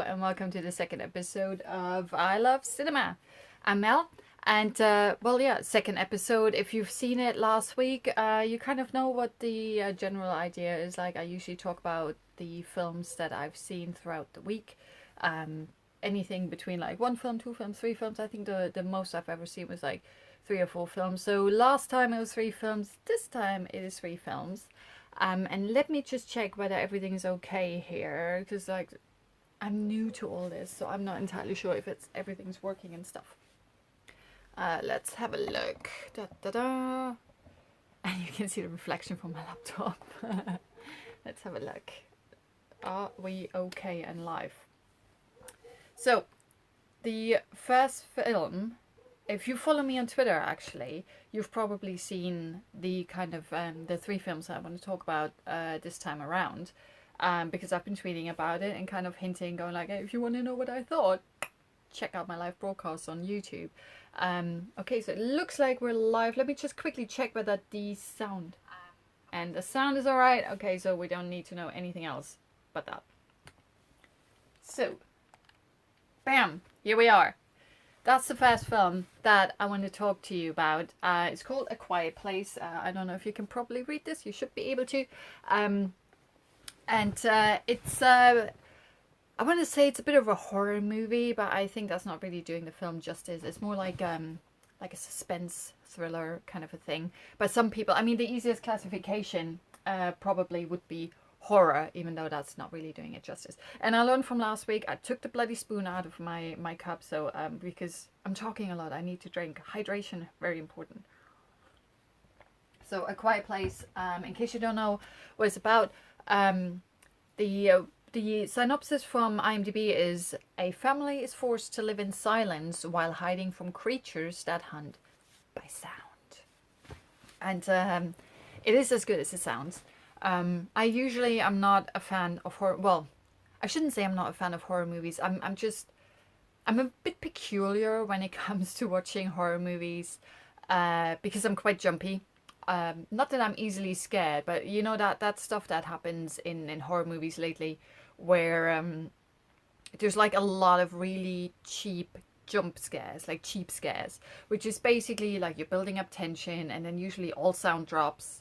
and welcome to the second episode of I Love Cinema. I'm Mel, and well, yeah, second episode. If you've seen it last week, you kind of know what the general idea is like. I usually talk about the films that I've seen throughout the week. Anything between like one film, two films, three films. I think the most I've ever seen was like 3 or 4 films. So last time it was 3 films. This time it is 3 films. And let me just check whether everything's okay here, because like I'm new to all this, so I'm not entirely sure if everything's working and stuff. Let's have a look. Da, da, da. And you can see the reflection from my laptop. Let's have a look. Are we okay and live? So, the first film, if you follow me on Twitter, actually, you've probably seen the kind of the 3 films I want to talk about this time around, because I've been tweeting about it and kind of hinting, going like, hey, if you want to know what I thought, check out my live broadcast on YouTube. Okay, so it looks like we're live. Let me just quickly check whether the sound and the sound is all right. Okay, so we don't need to know anything else but that. So, bam, here we are. That's the first film that I want to talk to you about. It's called A Quiet Place. I don't know if you can probably read this. You should be able to. It's, I want to say it's a bit of a horror movie, but I think that's not really doing the film justice. It's more like a suspense thriller kind of a thing. But some people, I mean, the easiest classification probably would be horror, even though that's not really doing it justice. And I learned from last week, I took the bloody spoon out of my cup, so because I'm talking a lot, I need to drink. Hydration, very important. So A Quiet Place, in case you don't know what it's about, the synopsis from IMDb is: a family is forced to live in silence while hiding from creatures that hunt by sound. And it is as good as it sounds. I usually am not a fan of horror. Well, I shouldn't say I'm not a fan of horror movies. I'm a bit peculiar when it comes to watching horror movies, because I'm quite jumpy. Not that I'm easily scared, but you know that stuff that happens in horror movies lately, where there's like a lot of really cheap jump scares, like cheap scares, which is basically like you're building up tension, and then usually all sound drops.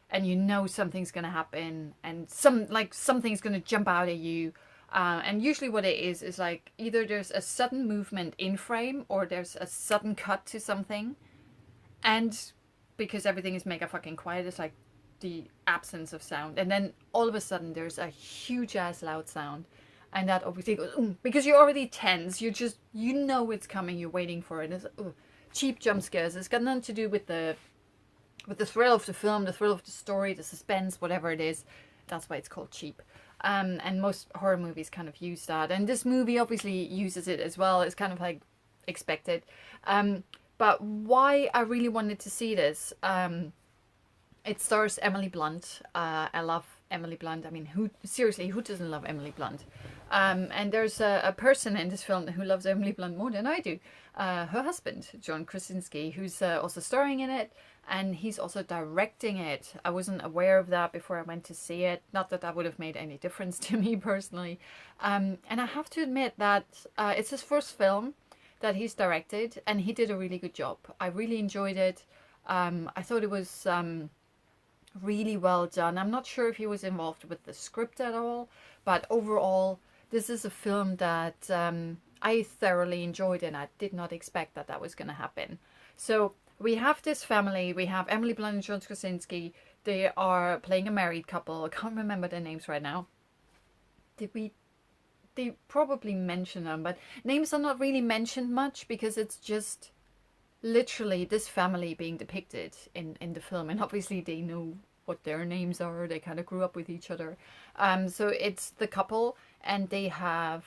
And you know something's going to happen, and something's going to jump out at you. And usually what it is like either there's a sudden movement in frame, or there's a sudden cut to something. And because everything is mega fucking quiet, it's like the absence of sound. And then all of a sudden there's a huge ass loud sound. And that obviously goes, because you're already tense. You know it's coming, you're waiting for it. It's cheap jump scares. It's got nothing to do with the thrill of the film, the thrill of the story, the suspense, whatever it is. That's why it's called cheap. And most horror movies kind of use that. And this movie obviously uses it as well. It's kind of like expected. But why I really wanted to see this, it stars Emily Blunt. I love Emily Blunt. I mean, who doesn't love Emily Blunt? And there's a person in this film who loves Emily Blunt more than I do. Her husband, John Krasinski, who's also starring in it. And he's also directing it. I wasn't aware of that before I went to see it. Not that that would have made any difference to me personally. And I have to admit that it's his first film that he's directed. And he did a really good job. I really enjoyed it. I thought it was really well done. I'm not sure if he was involved with the script at all. But overall, this is a film that I thoroughly enjoyed. And I did not expect that that was going to happen. So we have this family. We have Emily Blunt and John Krasinski. They are playing a married couple. I can't remember their names right now. They probably mention them, but names are not really mentioned much because it's just literally this family being depicted in the film. And obviously they know what their names are. They kind of grew up with each other. So it's the couple, and they have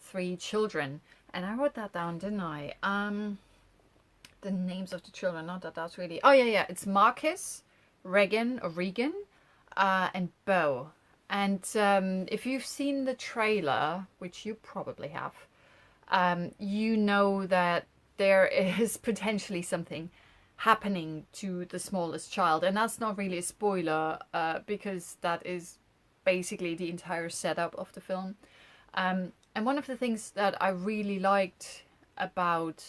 3 children. And I wrote that down, didn't I? The names of the children, not that that's really... Oh, yeah. It's Marcus, Regan, and Beau. And if you've seen the trailer, which you probably have, you know that there is potentially something happening to the smallest child. And that's not really a spoiler, because that is basically the entire setup of the film. And one of the things that I really liked about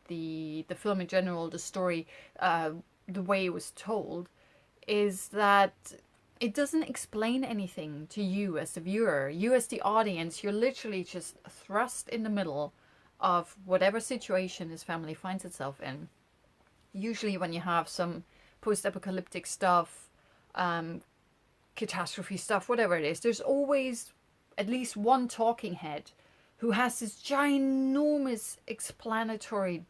the film in general, the story, the way it was told, is that it doesn't explain anything to you as the viewer. You as the audience, you're literally just thrust in the middle of whatever situation this family finds itself in. Usually when you have some post-apocalyptic stuff, catastrophe stuff, whatever it is, there's always at least one talking head who has this ginormous explanatory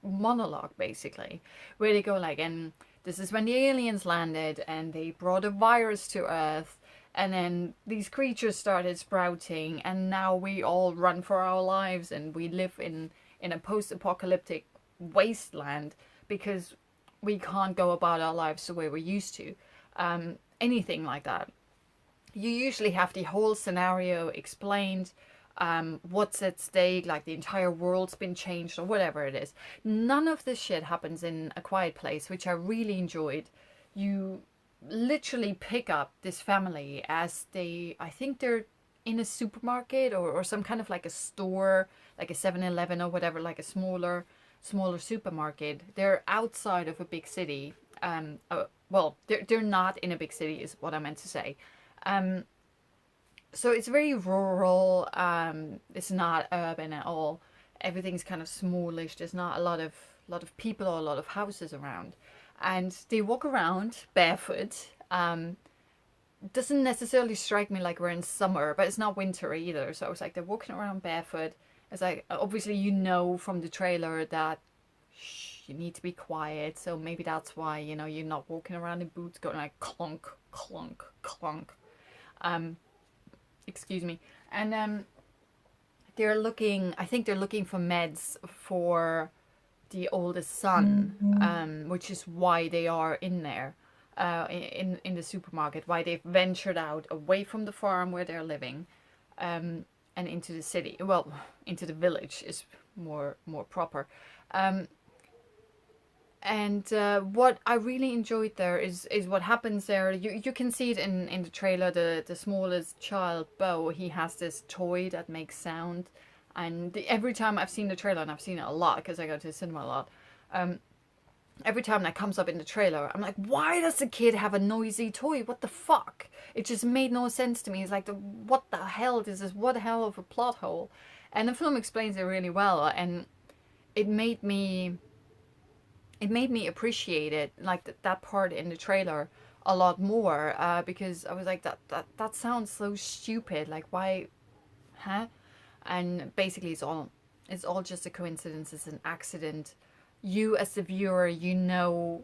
monologue basically, where they go like, and this is when the aliens landed and they brought a virus to Earth, and then these creatures started sprouting, and now we all run for our lives and we live in a post-apocalyptic wasteland because we can't go about our lives the way we're used to. Anything like that. You usually have the whole scenario explained, what's at stake, like the entire world's been changed or whatever it is. None of this shit happens in A Quiet Place, which I really enjoyed. You literally pick up this family as I think they're in a supermarket or some kind of like a store, like a 7-Eleven or whatever, like a smaller supermarket. They're outside of a big city. Well, they're not in a big city is what I meant to say. So it's very rural. It's not urban at all. Everything's kind of smallish. There's not a lot of people or a lot of houses around, and they walk around barefoot. Doesn't necessarily strike me like we're in summer, but it's not winter either. So I was like, they're walking around barefoot. It's like, obviously you know from the trailer that you need to be quiet, so maybe that's why, you know, you're not walking around in boots going like clunk, clunk, clunk. Excuse me. And I think they're looking for meds for the oldest son, which is why they are in there, in the supermarket, why they've ventured out away from the farm where they're living, and into the city. Well, into the village is more proper. And what I really enjoyed there is what happens there. You can see it in the trailer. The smallest child, Bo, he has this toy that makes sound. And every time I've seen the trailer, and I've seen it a lot because I go to the cinema a lot, every time that comes up in the trailer, I'm like, why does the kid have a noisy toy? What the fuck? It just made no sense to me. It's like, what the hell is this? What the hell of a plot hole? And the film explains it really well, and it made me appreciate it, like that part in the trailer, a lot more, because I was like, that sounds so stupid. Like, why, huh? And basically, it's all just a coincidence. It's an accident. You, as the viewer, you know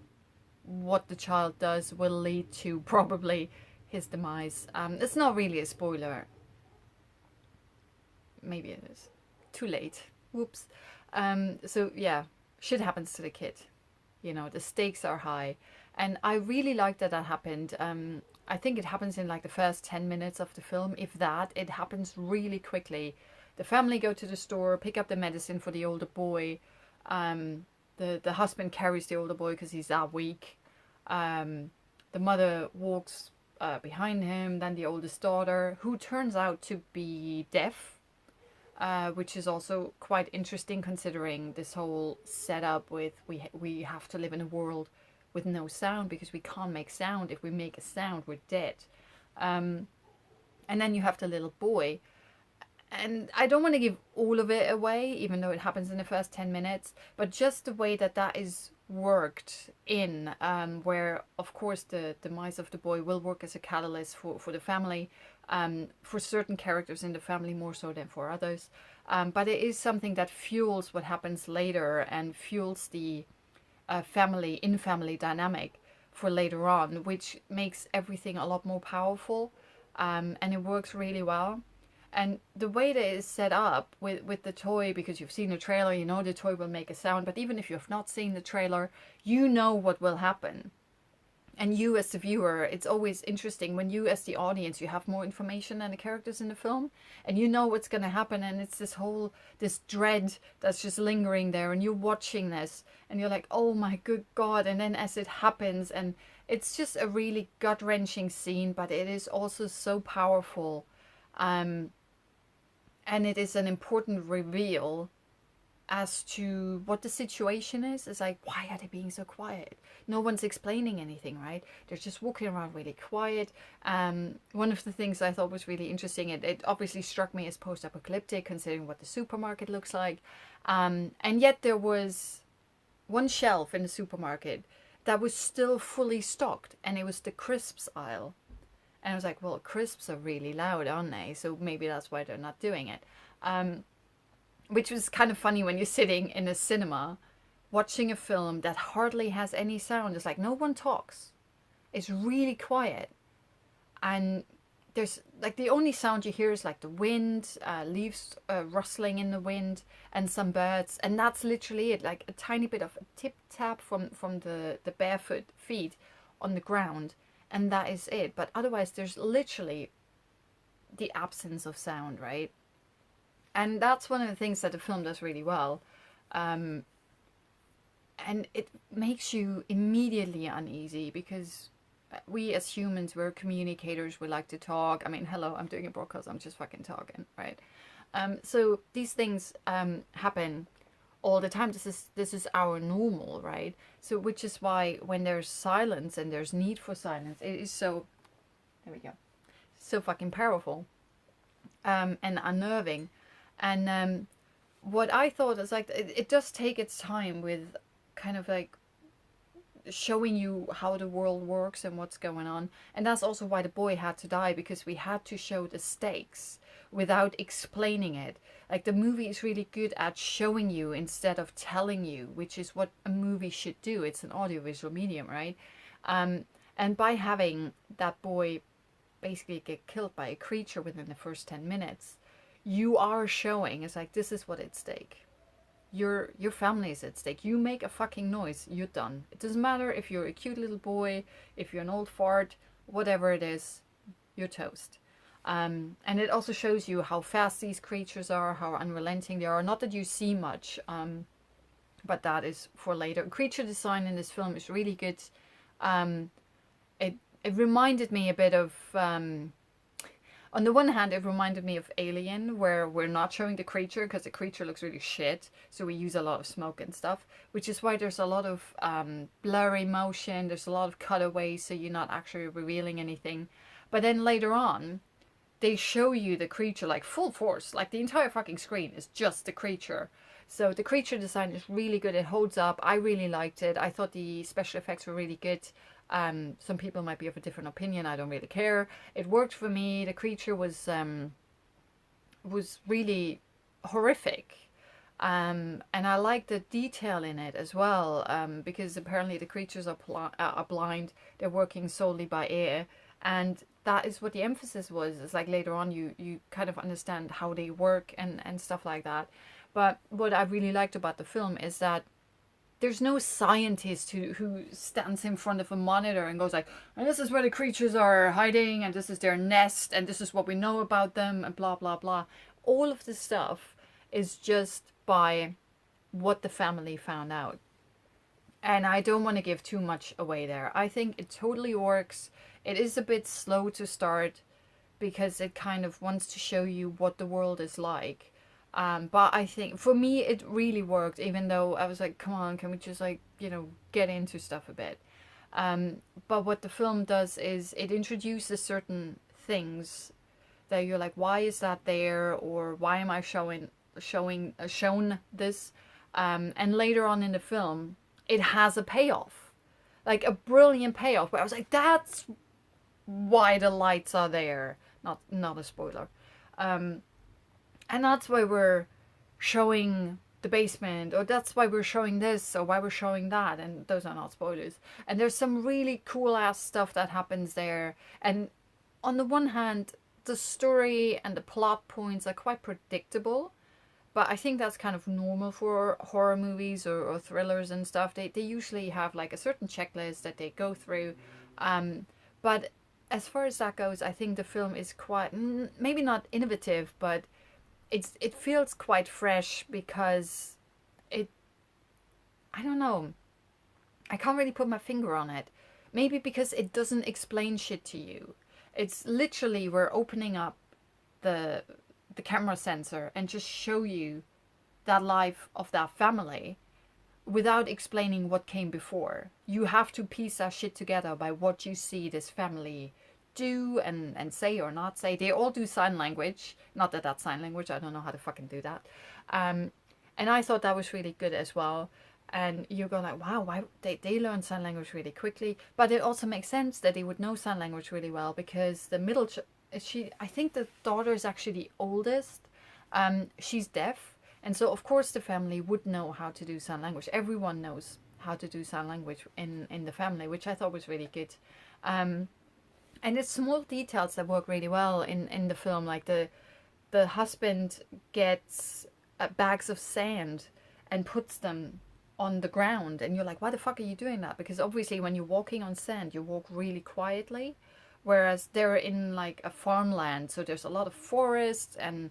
what the child does will lead to probably his demise. It's not really a spoiler. Maybe it is. Too late. Whoops. So yeah, shit happens to the kid. You know, the stakes are high. And I really like that happened. I think it happens in like the first 10 minutes of the film. If that, it happens really quickly. The family go to the store, pick up the medicine for the older boy. The husband carries the older boy because he's that weak. The mother walks behind him. Then the oldest daughter, who turns out to be deaf. Which is also quite interesting considering this whole setup with we have to live in a world with no sound because we can't make sound. If we make a sound, we're dead. And then you have the little boy. And I don't want to give all of it away, even though it happens in the first 10 minutes, but just the way that is worked in, where of course the demise of the boy will work as a catalyst for the family, for certain characters in the family more so than for others, but it is something that fuels what happens later and fuels the family dynamic for later on, which makes everything a lot more powerful, and it works really well. And the way that it's set up with the toy, because you've seen the trailer, you know the toy will make a sound, but even if you've not seen the trailer, you know what will happen. And you as the viewer, it's always interesting when you as the audience, you have more information than the characters in the film, and you know what's going to happen, and it's this dread that's just lingering there, and you're watching this, and you're like, oh my good God, and then as it happens, and it's just a really gut-wrenching scene, but it is also so powerful. and it is an important reveal as to what the situation is. It's like, why are they being so quiet? No one's explaining anything, right? They're just walking around really quiet. One of the things I thought was really interesting, it obviously struck me as post-apocalyptic, considering what the supermarket looks like. And yet there was one shelf in the supermarket that was still fully stocked, and it was the crisps aisle. And I was like, well, crisps are really loud, aren't they? So maybe that's why they're not doing it. Which was kind of funny when you're sitting in a cinema watching a film that hardly has any sound. It's like no one talks. It's really quiet. And there's like the only sound you hear is like the wind, leaves rustling in the wind, and some birds. And that's literally it, like a tiny bit of a tip tap from the barefoot feet on the ground. And that is it. But otherwise, there's literally the absence of sound, right? And that's one of the things that the film does really well. And it makes you immediately uneasy because we as humans, we're communicators, we like to talk. I mean, hello, I'm doing a broadcast, I'm just fucking talking, right? So these things happen all the time. This is our normal, right? So which is why when there's silence and there's need for silence, it is so, there we go, so fucking powerful and unnerving. And what I thought is like, it does take its time with kind of like showing you how the world works and what's going on. And that's also why the boy had to die, because we had to show the stakes without explaining it. Like the movie is really good at showing you instead of telling you, which is what a movie should do. It's an audiovisual medium, right? And by having that boy basically get killed by a creature within the first 10 minutes, you are showing, it's like, this is what at stake. Your family is at stake. You make a fucking noise, you're done. It doesn't matter if you're a cute little boy, if you're an old fart, whatever it is, you're toast. And it also shows you how fast these creatures are, how unrelenting they are. Not that you see much, but that is for later. Creature design in this film is really good. It reminded me a bit of... on the one hand, it reminded me of Alien, where we're not showing the creature because the creature looks really shit. So we use a lot of smoke and stuff, which is why there's a lot of blurry motion. There's a lot of cutaways, so you're not actually revealing anything. But then later on, they show you the creature like full force. Like the entire fucking screen is just the creature. So the creature design is really good. It holds up. I really liked it. I thought the special effects were really good. Some people might be of a different opinion. I don't really care. It worked for me. The creature was really horrific, and I like the detail in it as well. Because apparently the creatures are blind. They're working solely by ear, and that is what the emphasis was. It's like later on you kind of understand how they work and stuff like that. But what I really liked about the film is that there's no scientist who stands in front of a monitor and goes like, and this is where the creatures are hiding, and this is their nest, and this is what we know about them, and blah, blah, blah. All of this stuff is just by what the family found out. And I don't want to give too much away there. I think it totally works. It is a bit slow to start because it kind of wants to show you what the world is like. But I think for me it really worked, even though I was like, come on, can we just like, get into stuff a bit. But what the film does is it introduces certain things that you're like, why is that there, or why am I shown this? And later on in the film it has a payoff, like a brilliant payoff, where I was like, that's why the lights are there. Not a spoiler. And that's why we're showing the basement, or that's why we're showing this, or why we're showing that. And those are not spoilers. And there's some really cool ass stuff that happens there. And on the one hand, the story and the plot points are quite predictable. But I think that's kind of normal for horror movies or thrillers and stuff. They usually have like a certain checklist that they go through. But as far as that goes, I think the film is quite, maybe not innovative, but it feels quite fresh because I don't know, I can't really put my finger on it. Maybe because it doesn't explain shit to you. It's literally, we're opening up the the camera sensor and just show you that life of that family without explaining what came before. You have to piece that shit together by what you see this family do and say or not say. They all do sign language. Not that that's sign language. I don't know how to fucking do that. And I thought that was really good as well. And you go like, wow, why they learn sign language really quickly. But it also makes sense that they would know sign language really well, because the middle, I think the daughter is actually the oldest. She's deaf. And so, of course, the family would know how to do sign language. Everyone knows how to do sign language in the family, which I thought was really good. And it's small details that work really well in the film. Like the husband gets bags of sand and puts them on the ground. And you're like, why the fuck are you doing that? Because obviously when you're walking on sand, you walk really quietly. Whereas they're in like a farmland. So there's a lot of forests and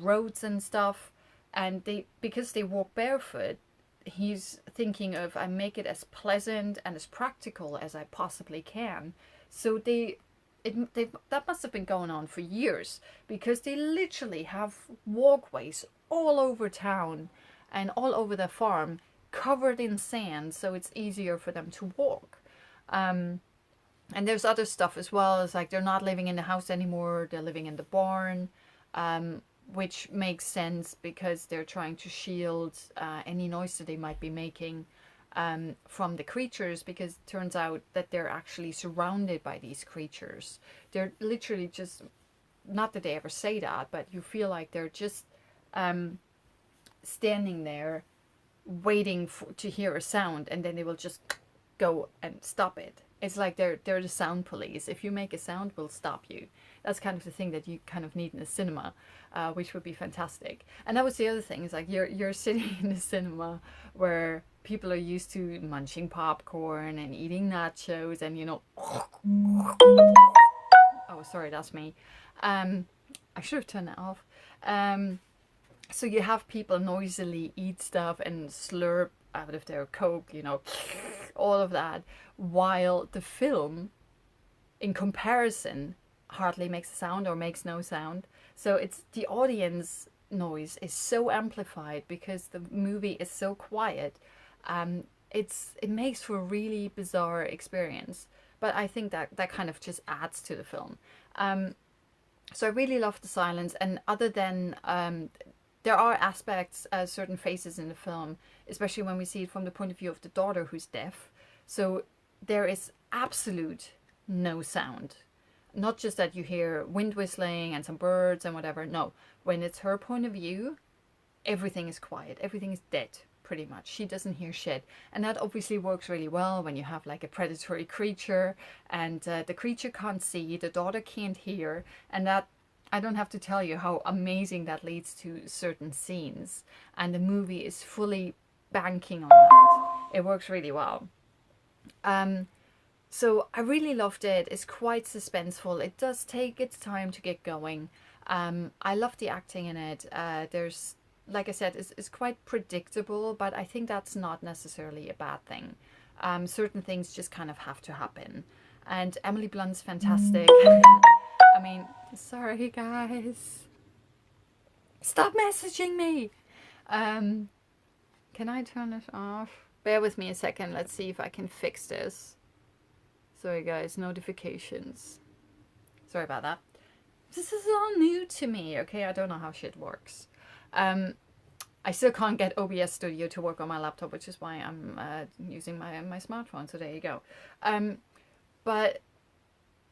roads and stuff. And because they walk barefoot, he's thinking of, I make it as pleasant and as practical as I possibly can. So that must have been going on for years, because they literally have walkways all over town and all over the farm covered in sand, so it's easier for them to walk. And there's other stuff as well. It's like they're not living in the house anymore, they're living in the barn. Which makes sense because they're trying to shield any noise that they might be making from the creatures, because it turns out that they're actually surrounded by these creatures. They're literally just, not that they ever say that, but you feel like they're just standing there waiting to hear a sound, and then they will just go and stop it. It's like they're the sound police. If you make a sound, we'll stop you. That's kind of the thing that you kind of need in a cinema, which would be fantastic. And that was the other thing, is like you're sitting in a cinema where people are used to munching popcorn and eating nachos and, you know, oh, sorry, that's me. I should have turned that off. So you have people noisily eat stuff and slurp out of their Coke, you know, all of that, while the film, in comparison, hardly makes a sound or makes no sound. So it's the audience noise is so amplified because the movie is so quiet. It makes for a really bizarre experience, but I think that kind of just adds to the film. So I really love the silence, and other than there are aspects, certain phases in the film, especially when we see it from the point of view of the daughter who's deaf. So there is absolute no sound. Not just that you hear wind whistling and some birds and whatever. No, when it's her point of view, everything is quiet. Everything is dead, pretty much. She doesn't hear shit. And that obviously works really well when you have like a predatory creature and the creature can't see, the daughter can't hear, and that, I don't have to tell you how amazing that leads to certain scenes. And the movie is fully banking on that. It works really well. So I really loved it. It's quite suspenseful. It does take its time to get going. I love the acting in it. There's, like I said, it's quite predictable, but I think that's not necessarily a bad thing. Certain things just kind of have to happen. And Emily Blunt's fantastic. I mean, sorry guys. Stop messaging me. Can I turn it off? Bear with me a second. Let's see if I can fix this. Sorry guys, notifications. Sorry about that. This is all new to me, okay? I don't know how shit works. I still can't get OBS Studio to work on my laptop, which is why I'm using my smartphone, so there you go. But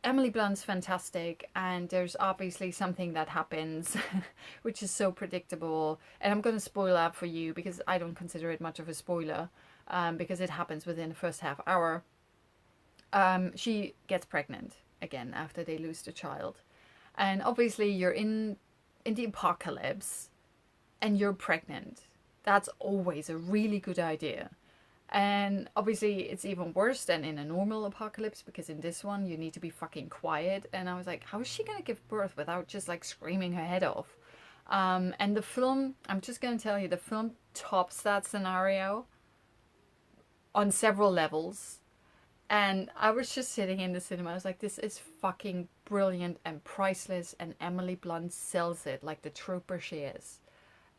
Emily Blunt's fantastic, and there's obviously something that happens which is so predictable, and I'm going to spoil that for you because I don't consider it much of a spoiler, because it happens within the first half hour. She gets pregnant again after they lose the child, and obviously you're in the apocalypse and you're pregnant. That's always a really good idea. And obviously it's even worse than in a normal apocalypse, because in this one you need to be fucking quiet. And I was like, how is she gonna give birth without just like screaming her head off? And the film, I'm just gonna tell you, the film tops that scenario on several levels. And I was just sitting in the cinema. I was like, this is fucking brilliant and priceless. And Emily Blunt sells it like the trooper she is.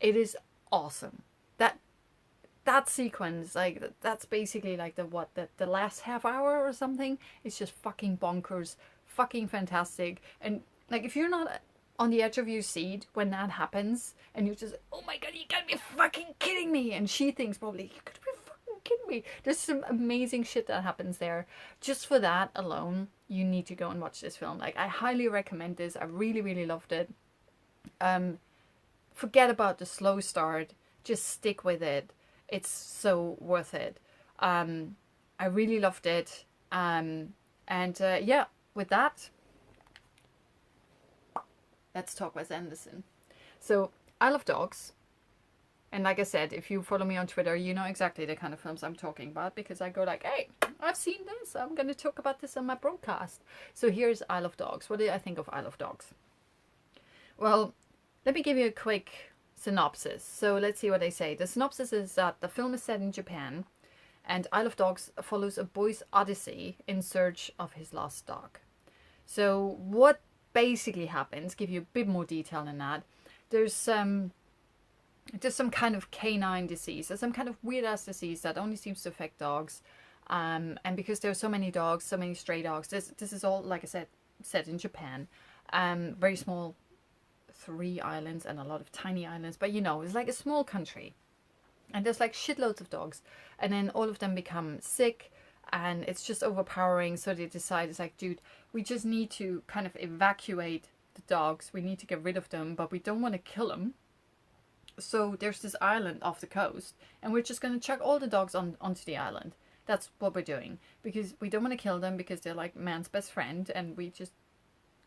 It is awesome. That that sequence, like that's basically like the last half hour or something. It's just fucking bonkers, fucking fantastic. And like if you're not on the edge of your seat when that happens, and you're just, oh my god, you gotta be fucking kidding me. And she thinks probably, you gotta be fucking kidding me. There's some amazing shit that happens there. Just for that alone, you need to go and watch this film. Like I highly recommend this. I really, really loved it. Forget about the slow start. Just stick with it. It's so worth it. I really loved it. Yeah, with that, let's talk Wes Anderson. So, I love dogs. And like I said, if you follow me on Twitter, you know exactly the kind of films I'm talking about because I go like, hey, I've seen this. I'm going to talk about this on my broadcast. So here's I Love Dogs. What did I think of I Love Dogs? Well, let me give you a quick synopsis. So let's see what they say. The synopsis is that the film is set in Japan and I Love Dogs follows a boy's odyssey in search of his lost dog. So what basically happens, give you a bit more detail than that, there's some kind of canine disease. There's some kind of weird ass disease that only seems to affect dogs. And because there are so many dogs, so many stray dogs, this is all, like I said, set in Japan. Very small 3 islands and a lot of tiny islands, but you know, it's like a small country and there's like shitloads of dogs, and then all of them become sick and it's just overpowering. So they decide, it's like, dude, we just need to kind of evacuate the dogs, we need to get rid of them, but we don't want to kill them. So there's this island off the coast and we're just going to chuck all the dogs onto the island. That's what we're doing because we don't want to kill them because they're like man's best friend, and we just,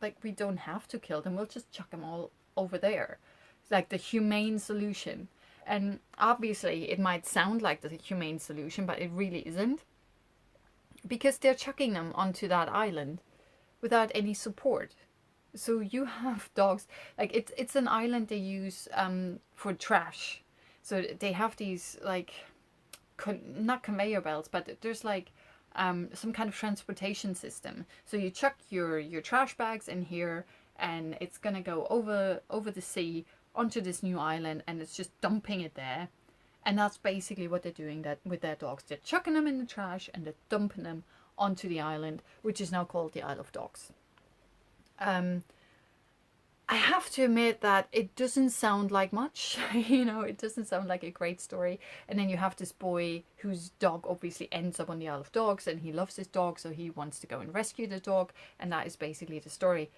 like, we don't have to kill them, we'll just chuck them all over there. It's like the humane solution. And obviously it might sound like the humane solution, but it really isn't, because they're chucking them onto that island without any support. So you have dogs, like it's an island they use for trash. So they have these like not conveyor belts, but there's like some kind of transportation system. So you chuck your trash bags in here, and it's gonna go over the sea onto this new island, and it's just dumping it there. And that's basically what they're doing that with their dogs. They're chucking them in the trash and they're dumping them onto the island, which is now called the Isle of Dogs. I have to admit that it doesn't sound like much, you know, it doesn't sound like a great story. And then you have this boy whose dog obviously ends up on the Isle of Dogs, and he loves his dog, so he wants to go and rescue the dog. And that is basically the story.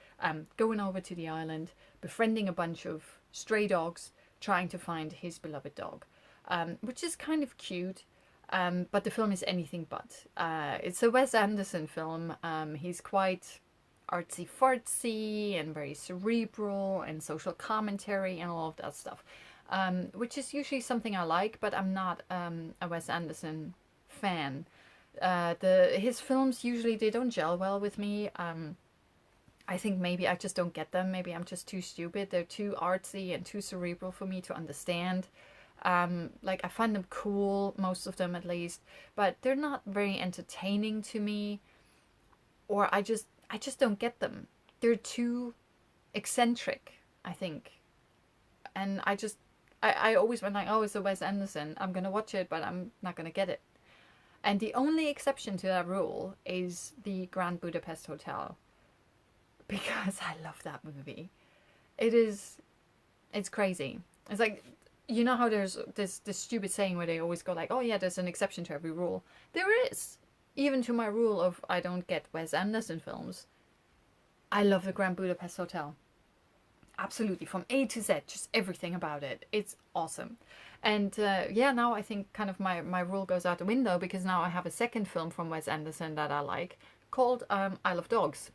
Going over to the island, befriending a bunch of stray dogs, trying to find his beloved dog, which is kind of cute. But the film is anything but. It's a Wes Anderson film. He's quite artsy fartsy and very cerebral and social commentary and all of that stuff, which is usually something I like, but I'm not a Wes Anderson fan. His films usually, they don't gel well with me. I think maybe I just don't get them. Maybe I'm just too stupid. They're too artsy and too cerebral for me to understand. Like I find them cool, most of them at least, but they're not very entertaining to me, or I just don't get them. They're too eccentric, I think. And I always went like, oh, it's a Wes Anderson, I'm gonna watch it, but I'm not gonna get it. And the only exception to that rule is the Grand Budapest Hotel, because I love that movie. It's crazy. It's like, you know how there's this stupid saying where they always go like, oh yeah, there's an exception to every rule. There is. Even to my rule of I don't get Wes Anderson films. I love the Grand Budapest Hotel. Absolutely, from A to Z, just everything about it. It's awesome. And yeah, now I think kind of my rule goes out the window, because now I have a second film from Wes Anderson that I like called I Love Dogs.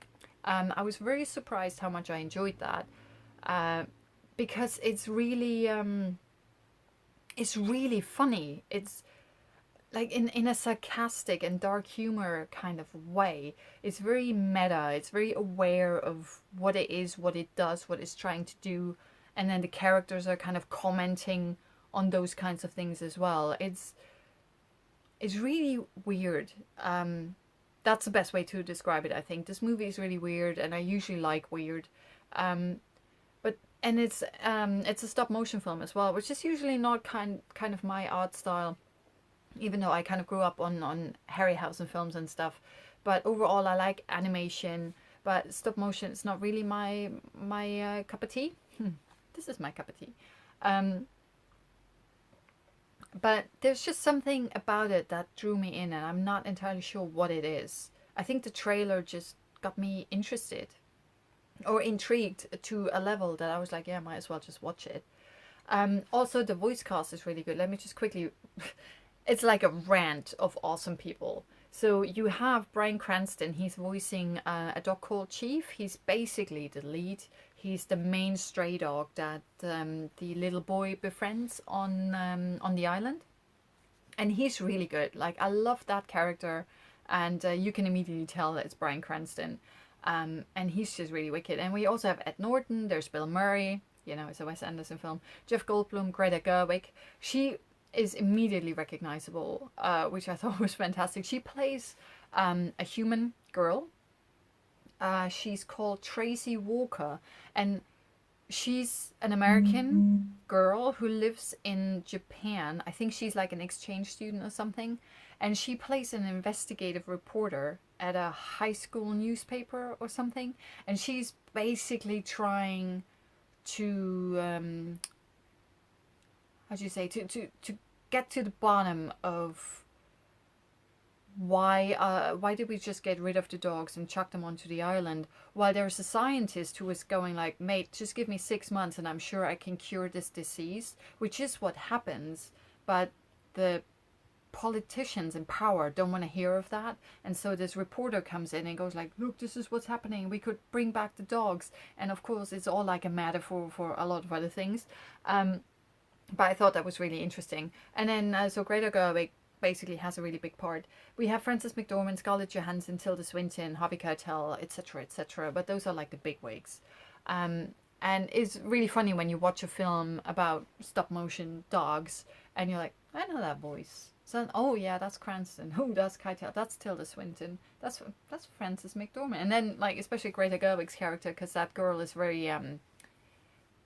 I was very surprised how much I enjoyed that, because it's really funny. It's like in a sarcastic and dark humor kind of way. It's very meta. It's very aware of what it is, what it does, what it's trying to do, and then the characters are kind of commenting on those kinds of things as well. It's really weird. that's the best way to describe it, I think. This movie is really weird, and I usually like weird. Um, and it's a stop motion film as well, which is usually not kind of my art style, even though I kind of grew up on Harryhausen films and stuff. But overall, I like animation, but stop motion is not really my cup of tea. This is my cup of tea. Um, but there's just something about it that drew me in, and I'm not entirely sure what it is. I think the trailer just got me interested or intrigued to a level that I was like, yeah, might as well just watch it. Also, the voice cast is really good. Let me just quickly. It's like a rant of awesome people. So you have Bryan Cranston. He's voicing a dog called Chief. He's basically the lead. He's the main stray dog that the little boy befriends on the island, and he's really good. Like, I love that character, and you can immediately tell that it's Bryan Cranston, and he's just really wicked. And we also have Ed Norton. There's Bill Murray. You know, it's a Wes Anderson film. Jeff Goldblum, Greta Gerwig. She is immediately recognizable, which I thought was fantastic. She plays a human girl. She's called Tracy Walker, and she's an American girl who lives in Japan. I think she's like an exchange student or something, and she plays an investigative reporter at a high school newspaper or something, and she's basically trying to how do you say, to get to the bottom of why did we just get rid of the dogs and chuck them onto the island, while there's a scientist who is going like, mate, just give me 6 months and I'm sure I can cure this disease, which is what happens. But the politicians in power don't want to hear of that, and so this reporter comes in and goes like, look, this is what's happening, we could bring back the dogs. And of course it's all like a metaphor for a lot of other things. But I thought that was really interesting. And then so Greta Gerwig basically has a really big part. We have Frances McDormand, Scarlett Johansson, Tilda Swinton, Harvey Keitel, etc., etc. But those are like the big wigs. And it's really funny when you watch a film about stop motion dogs and you're like, I know that voice. So, oh yeah, that's Cranston. Oh, that's Keitel. That's Tilda Swinton. That's Frances McDormand. And then like especially Greta Gerwig's character, because that girl is very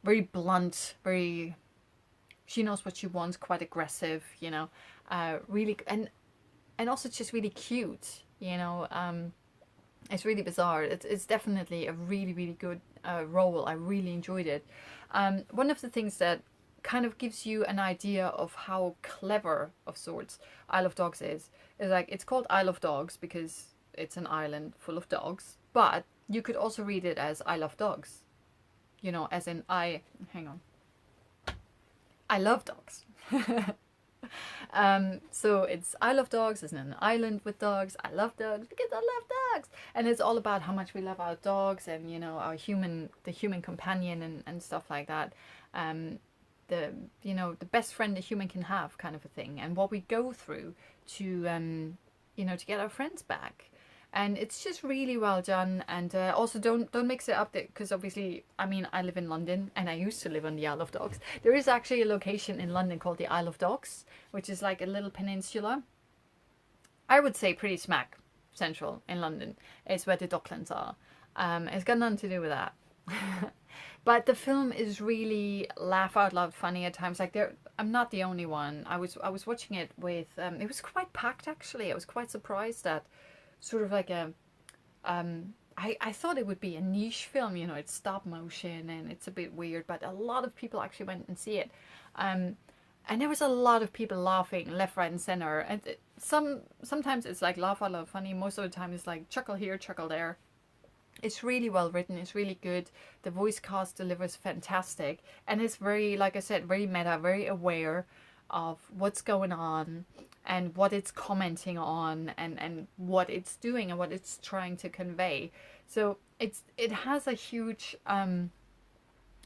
very blunt, very. She knows what she wants, quite aggressive, you know, really, and also just really cute, you know. It's really bizarre. It's definitely a really, really good role. I really enjoyed it. One of the things that kind of gives you an idea of how clever, of sorts, Isle of Dogs is like, it's called Isle of Dogs because it's an island full of dogs, but you could also read it as I love dogs, you know, as in hang on. I love dogs. So it's I love dogs, it's an island with dogs. I love dogs because I love dogs. And it's all about how much we love our dogs and, you know, the human companion and stuff like that. The best friend a human can have, kind of a thing, and what we go through to to get our friends back. And it's just really well done. And also don't mix it up, because obviously, I mean, I live in London and I used to live on the Isle of Dogs. There is actually a location in London called the Isle of Dogs, which is like a little peninsula. I would say pretty smack central in London. It's where the Docklands are. It's got nothing to do with that. But the film is really laugh out loud funny at times. Like, I'm not the only one. I was watching it with it was quite packed actually. I was quite surprised that sort of like I thought it would be a niche film, you know, it's stop motion and it's a bit weird, but a lot of people actually went and see it. And there was a lot of people laughing left, right, and center. And sometimes it's like laugh out loud funny. Most of the time it's like chuckle here, chuckle there. It's really well written. It's really good. The voice cast delivers fantastic, and it's very, like I said, very meta, very aware of what's going on and what it's commenting on and what it's doing and what it's trying to convey. So it has a huge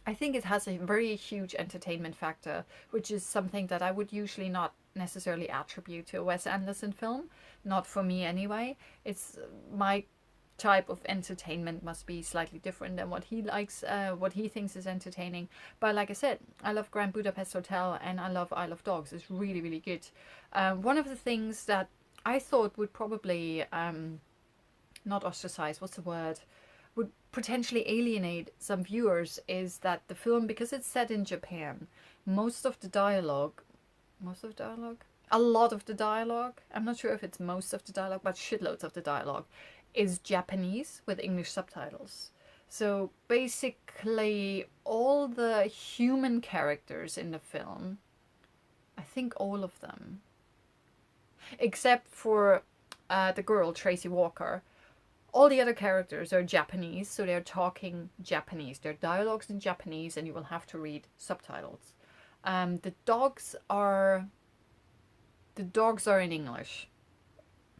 I think it has a very huge entertainment factor, which is something that I would usually not necessarily attribute to a Wes Anderson film. Not for me anyway. It's my type of entertainment must be slightly different than what he likes, what he thinks is entertaining. But like I said, I love Grand Budapest Hotel and I love Isle of Dogs. It's really, really good. One of the things that I thought would probably not ostracize, what's the word, would potentially alienate some viewers is that the film, because it's set in Japan, most of the dialogue, a lot of the dialogue, I'm not sure if it's most of the dialogue, but shitloads of the dialogue is Japanese with English subtitles. So basically all the human characters in the film, I think all of them, except for the girl, Tracy Walker, all the other characters are Japanese, so they're talking Japanese. Their dialogues in Japanese, and you will have to read subtitles. The dogs are in English.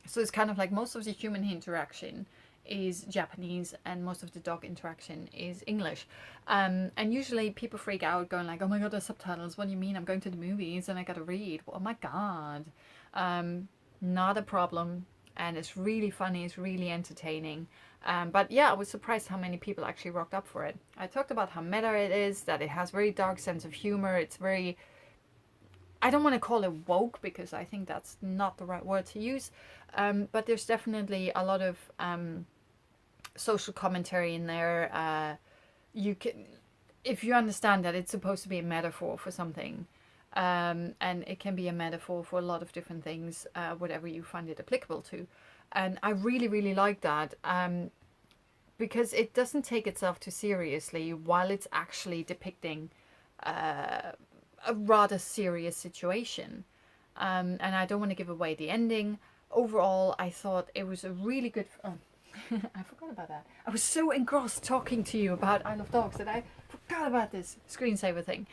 So it's kind of like most of the human interaction is Japanese and most of the dog interaction is English. And usually people freak out going like, oh my god, there's subtitles. What do you mean? I'm going to the movies and I gotta read. Oh my god. Not a problem. And it's really funny. It's really entertaining. But yeah, I was surprised how many people actually rocked up for it. I talked about how meta it is, that it has very dark sense of humor. It's very... I don't want to call it woke because I think that's not the right word to use. But there's definitely a lot of social commentary in there. You can, if you understand that it's supposed to be a metaphor for something, and it can be a metaphor for a lot of different things, whatever you find it applicable to. And I really, really like that because it doesn't take itself too seriously while it's actually depicting a rather serious situation. And I don't want to give away the ending. Overall, I thought it was a really good... Oh, I forgot about that. I was so engrossed talking to you about I Love Dogs that I forgot about this screensaver thing.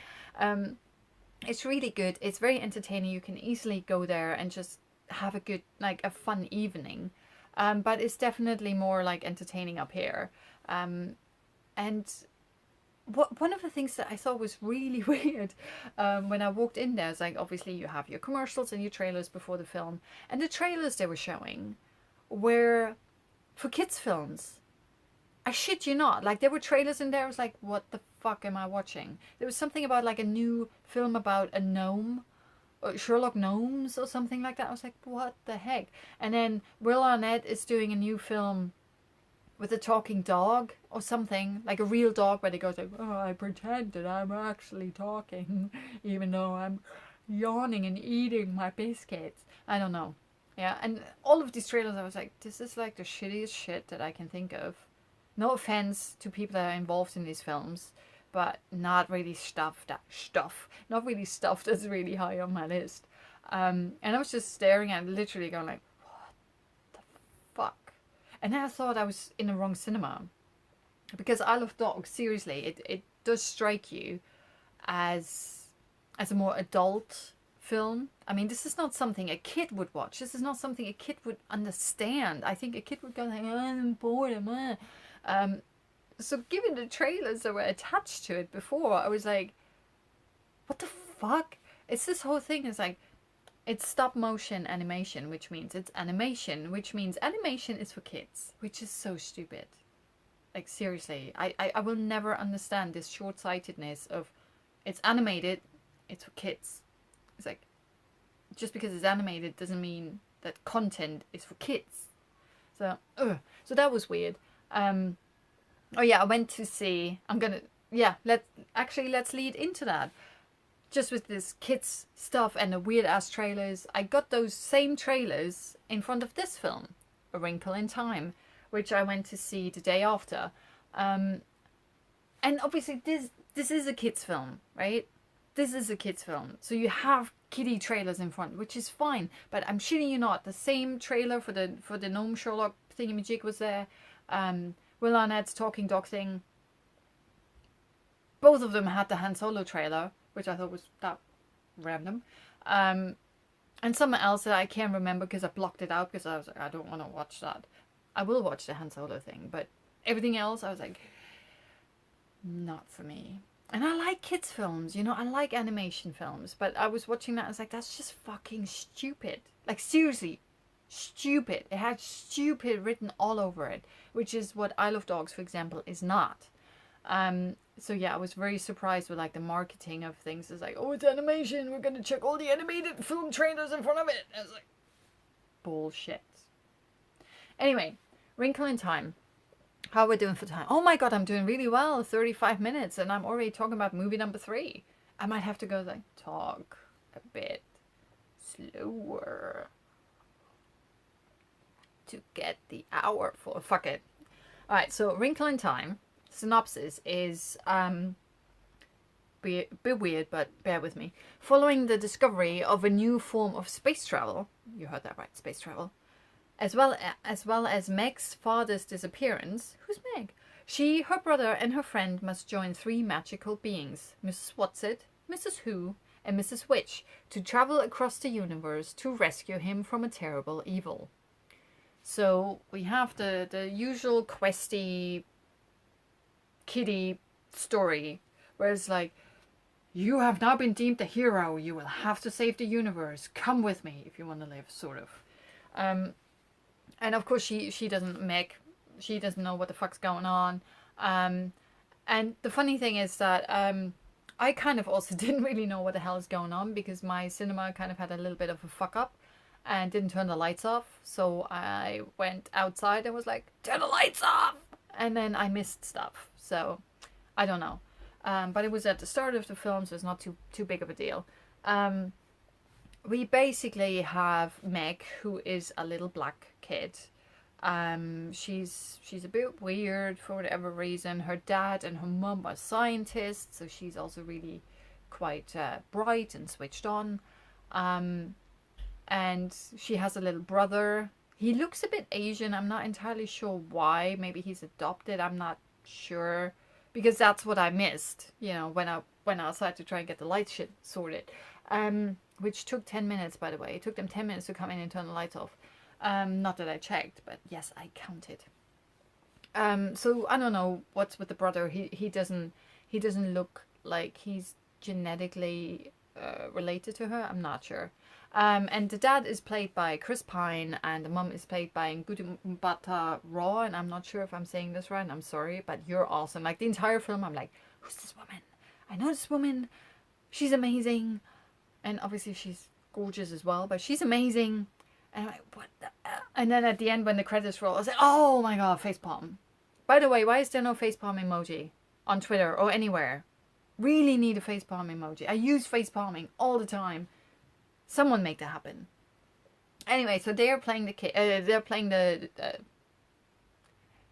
It's really good. It's very entertaining. You can easily go there and just have a good, like a fun evening. But it's definitely more like entertaining up here. And one of the things that I thought was really weird when I walked in there is like, obviously you have your commercials and your trailers before the film, and the trailers they were showing were for kids films. I shit you not, like there were trailers in there. I was like, what the fuck am I watching? There was something about like a new film about a gnome, or Sherlock Gnomes or something like that. I was like, what the heck? And then Will Arnett is doing a new film with a talking dog or something, like a real dog where they go like, oh, I pretend that I'm actually talking even though I'm yawning and eating my biscuits. I don't know. Yeah, and all of these trailers I was like, this is like the shittiest shit that I can think of. No offense to people that are involved in these films, but not really stuff not really stuff that's really high on my list. And I was just staring at it, literally going like, what the fuck? And then I thought I was in the wrong cinema. Because I Love Dogs, seriously, it does strike you as a more adult film. I mean, this is not something a kid would watch. This is not something a kid would understand. I think a kid would go like, oh, I'm bored. So given the trailers that were attached to it before, I was like, what the fuck? It's this whole thing. It's like, it's stop motion animation, which means it's animation, which means animation is for kids, which is so stupid. Like seriously, I will never understand this short-sightedness of it's animated, it's for kids. It's like, just because it's animated doesn't mean that content is for kids. So that was weird. Oh yeah, I went to see, let's lead into that. Just with this kids stuff and the weird ass trailers, I got those same trailers in front of this film, A Wrinkle in Time, which I went to see the day after. And obviously this is a kids film, right? This is a kids film. So you have kiddie trailers in front, which is fine. But I'm shitting you not, the same trailer for the Gnome Sherlock thingamajig was there. Will Arnett's talking dog thing. Both of them had the Han Solo trailer, which I thought was that random. And something else that I can't remember because I blocked it out because I was like, I don't want to watch that. I will watch the Han Solo thing, but everything else I was like, not for me. And I like kids films, you know, I like animation films, but I was watching that and I was like, that's just fucking stupid. Like seriously, stupid. It had stupid written all over it, which is what I Love Dogs, for example, is not. So yeah, I was very surprised with like the marketing of things. It's like, oh, it's animation, we're gonna check all the animated film trailers in front of it. And it's like, bullshit. Anyway, Wrinkle in Time. How are we doing for time? Oh my god, I'm doing really well. 35 minutes, and I'm already talking about movie number 3. I might have to go like talk a bit slower to get the hour for. Fuck it. All right, so Wrinkle in Time synopsis is be a bit weird, but bear with me. Following the discovery of a new form of space travel, you heard that right, space travel, as well as Meg's father's disappearance. Who's Meg? She, her brother, and her friend must join 3 magical beings, Mrs. Whatsit, Mrs. Who, and Mrs. Witch, to travel across the universe to rescue him from a terrible evil. So we have the usual questy kiddie story, where it's like, you have now been deemed a hero, you will have to save the universe, come with me if you want to live, sort of. And of course she doesn't she doesn't know what the fuck's going on. And the funny thing is that I kind of also didn't really know what the hell is going on, because my cinema kind of had a little bit of a fuck up and didn't turn the lights off. So I went outside and was like, turn the lights off! And then I missed stuff. So I don't know. But it was at the start of the film, so it's not too big of a deal. We basically have Meg, who is a little black kid. She's a bit weird for whatever reason. Her dad and her mum are scientists, so she's also really quite bright and switched on. And she has a little brother. He looks a bit Asian. I'm not entirely sure why. Maybe he's adopted. I'm not sure, because that's what I missed. You know, when I went outside to try and get the light shit sorted. Which took 10 minutes, by the way. It took them 10 minutes to come in and turn the lights off. Not that I checked, but yes, I counted. So I don't know what's with the brother. He doesn't look like he's genetically related to her. I'm not sure. And the dad is played by Chris Pine, and the mum is played by Ngudubata Raw, and I'm not sure if I'm saying this right, and I'm sorry, but you're awesome. Like, the entire film, I'm like, who's this woman? I know this woman. She's amazing. And obviously she's gorgeous as well, but she's amazing. And I'm like, what the hell? And then at the end, when the credits roll, I was like, oh my god, facepalm. By the way, why is there no facepalm emoji on Twitter or anywhere? Really need a facepalm emoji. I use facepalming all the time. Someone make that happen. Anyway, so they're playing the kid. They're playing the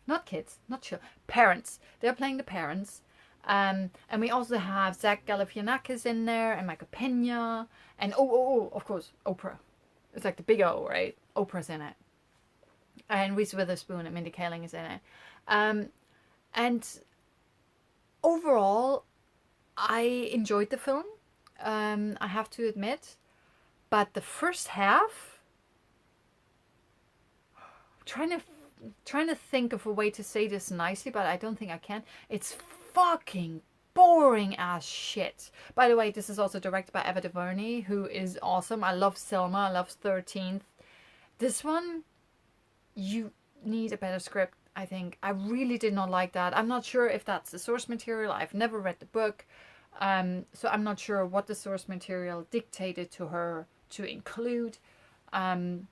not kids, not sure, parents. They're playing the parents. And we also have Zach Galifianakis in there, and Michael Pena, and of course, Oprah. It's like the big O, right? Oprah's in it. And Reese Witherspoon and Mindy Kaling is in it. And overall, I enjoyed the film. I have to admit. But the first half, trying to think of a way to say this nicely, but I don't think I can. It's fucking boring as shit. By the way, this is also directed by Ava DuVernay, who is awesome. I love Selma. I love 13th. This one, you need a better script, I think. I really did not like that. I'm not sure if that's the source material. I've never read the book. So I'm not sure what the source material dictated to her to include. I'm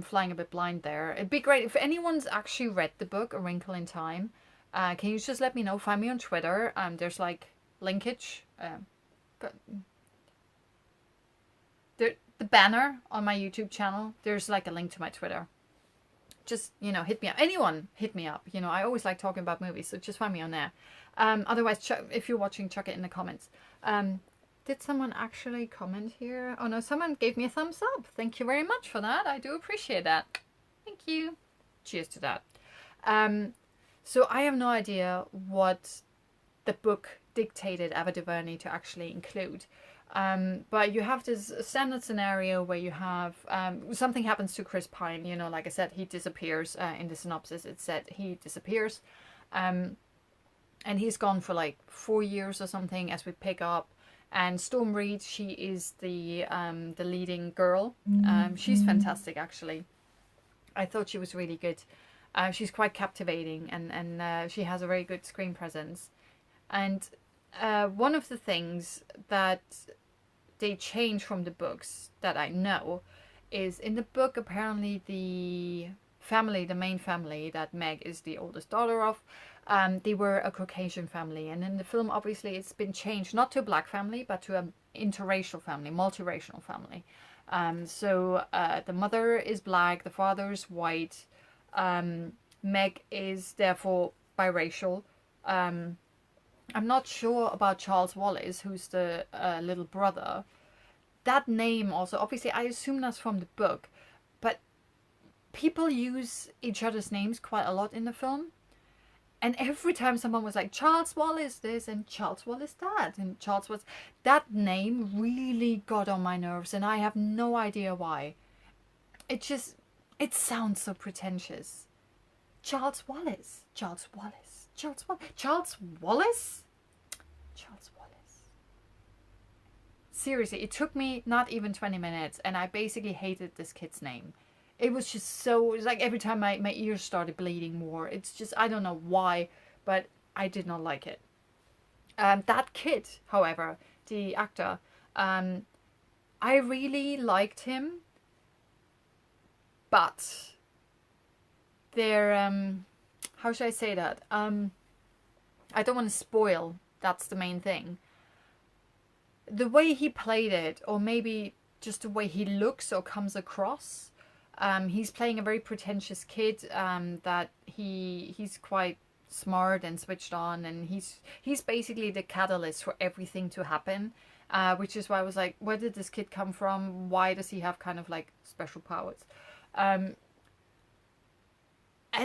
flying a bit blind there. It'd be great if anyone's actually read the book, A Wrinkle in Time. Can you just let me know? Find me on Twitter. There's like linkage. The banner on my YouTube channel. There's like a link to my Twitter. Just, hit me up. Anyone hit me up. I always like talking about movies, so just find me on there. Otherwise, if you're watching, chuck it in the comments. Did someone actually comment here? Oh no, someone gave me a thumbs up. Thank you very much for that. I do appreciate that. Thank you. Cheers to that. So I have no idea what the book dictated Ava DuVernay to actually include. But you have this standard scenario where you have something happens to Chris Pine. Like I said, he disappears. In the synopsis, it said he disappears. And he's gone for like 4 years or something as we pick up. And Storm Reed, she is the leading girl. She's fantastic, actually. I thought she was really good. She's quite captivating, and she has a very good screen presence. And one of the things that they change from the books that I know is in the book, apparently the family, the main family that Meg is the oldest daughter of, they were a Caucasian family. And in the film, obviously, it's been changed, not to a black family, but to an interracial family, multiracial family. So the mother is black, the father is white. Meg is therefore biracial. I'm not sure about Charles Wallace, who's the little brother. That name also, obviously, I assume that's from the book, but people use each other's names quite a lot in the film. And every time someone was like, Charles Wallace this and Charles Wallace that and Charles Wallace, that name really got on my nerves, and I have no idea why. It sounds so pretentious. Charles Wallace. Charles Wallace. Charles Wallace. Charles Wallace? Charles Wallace. Seriously, it took me not even 20 minutes, and I basically hated this kid's name. It was just so, it's like every time my ears started bleeding more. It's just, I don't know why, but I did not like it. That kid, however, the actor, I really liked him, but they're, how should I say that? I don't want to spoil, that's the main thing. The way he played it, or maybe just the way he looks or comes across, he's playing a very pretentious kid, that he's quite smart and switched on, and he's basically the catalyst for everything to happen, which is why I was like, where did this kid come from? Why does he have kind of like special powers? And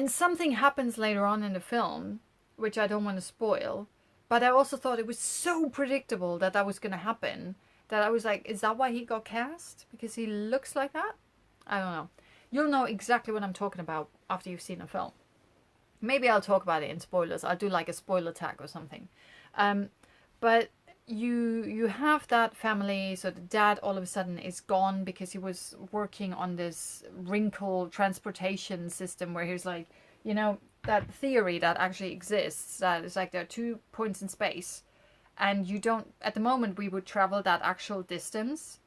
something happens later on in the film, which I don't want to spoil, but I also thought it was so predictable that was going to happen, that I was like, is that why he got cast? Because he looks like that? I don't know. You'll know exactly what I'm talking about after you've seen the film. Maybe I'll talk about it in spoilers. I'll do like a spoiler tag or something. But you have that family. So the dad all of a sudden is gone because he was working on this wrinkle transportation system where he's like, you know, that theory that actually exists, that it's like there are 2 points in space, and you don't, at the moment we would travel that actual distance.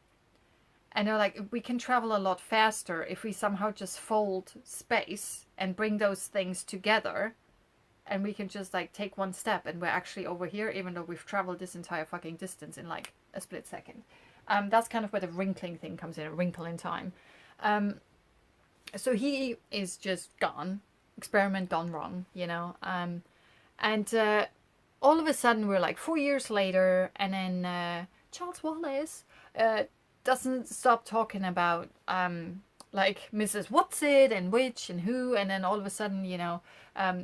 And they're like, we can travel a lot faster if we somehow just fold space and bring those things together. And we can just like take one step and we're actually over here, even though we've traveled this entire fucking distance in like a split second. That's kind of where the wrinkling thing comes in, a wrinkle in time. So he is just gone. Experiment gone wrong, you know. And all of a sudden we're like 4 years later, and then Charles Wallace doesn't stop talking about like Mrs. Whatsit and which and who, and then all of a sudden, you know,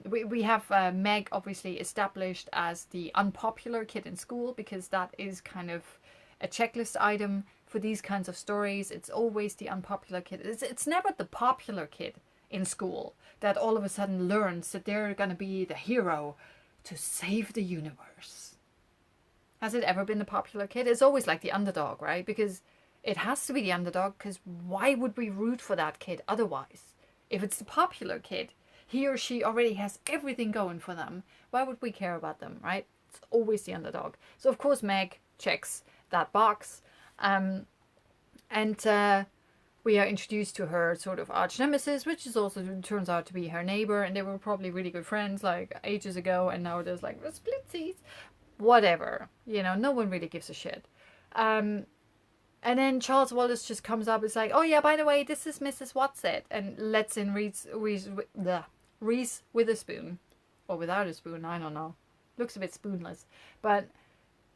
we have Meg obviously established as the unpopular kid in school, because that is kind of a checklist item for these kinds of stories. It's always the unpopular kid. It's never the popular kid in school that all of a sudden learns that they're gonna be the hero to save the universe. Has it ever been the popular kid? It's always like the underdog, right? Because it has to be the underdog, because why would we root for that kid otherwise? If it's the popular kid, he or she already has everything going for them. Why would we care about them, right? It's always the underdog. So of course Meg checks that box. We are introduced to her sort of arch nemesis, which is also turns out to be her neighbor, and they were probably really good friends like ages ago, and now there's like splitsies. Whatever, you know, no one really gives a shit. And then Charles Wallace just comes up. It's like, oh yeah, by the way, this is Mrs. Whatsit, and lets in Reese Witherspoon, or without a spoon, I don't know. Looks a bit spoonless, but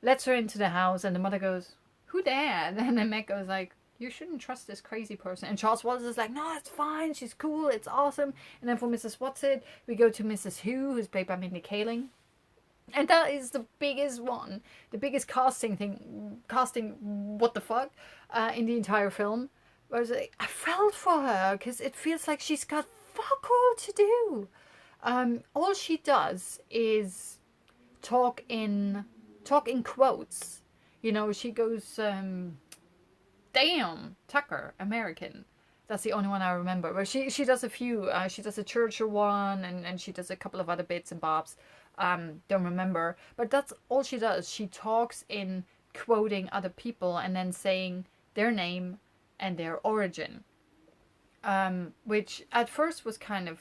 lets her into the house, and the mother goes, "Who there?" And then Meg goes like, "You shouldn't trust this crazy person." And Charles Wallace is like, "No, it's fine. She's cool. It's awesome." And then for Mrs. Whatsit, we go to Mrs. Who, who's played by Mindy Kaling. And that is the biggest one, the biggest casting what the fuck, in the entire film. I was like, I felt for her, because it feels like she's got fuck all to do. All she does is talk in quotes. You know, she goes, damn, Tucker, American. That's the only one I remember. But she does a few. She does a Churchill one, and she does a couple of other bits and bobs. Don't remember. But that's all she does. She talks in quoting other people and then saying their name and their origin. which at first was kind of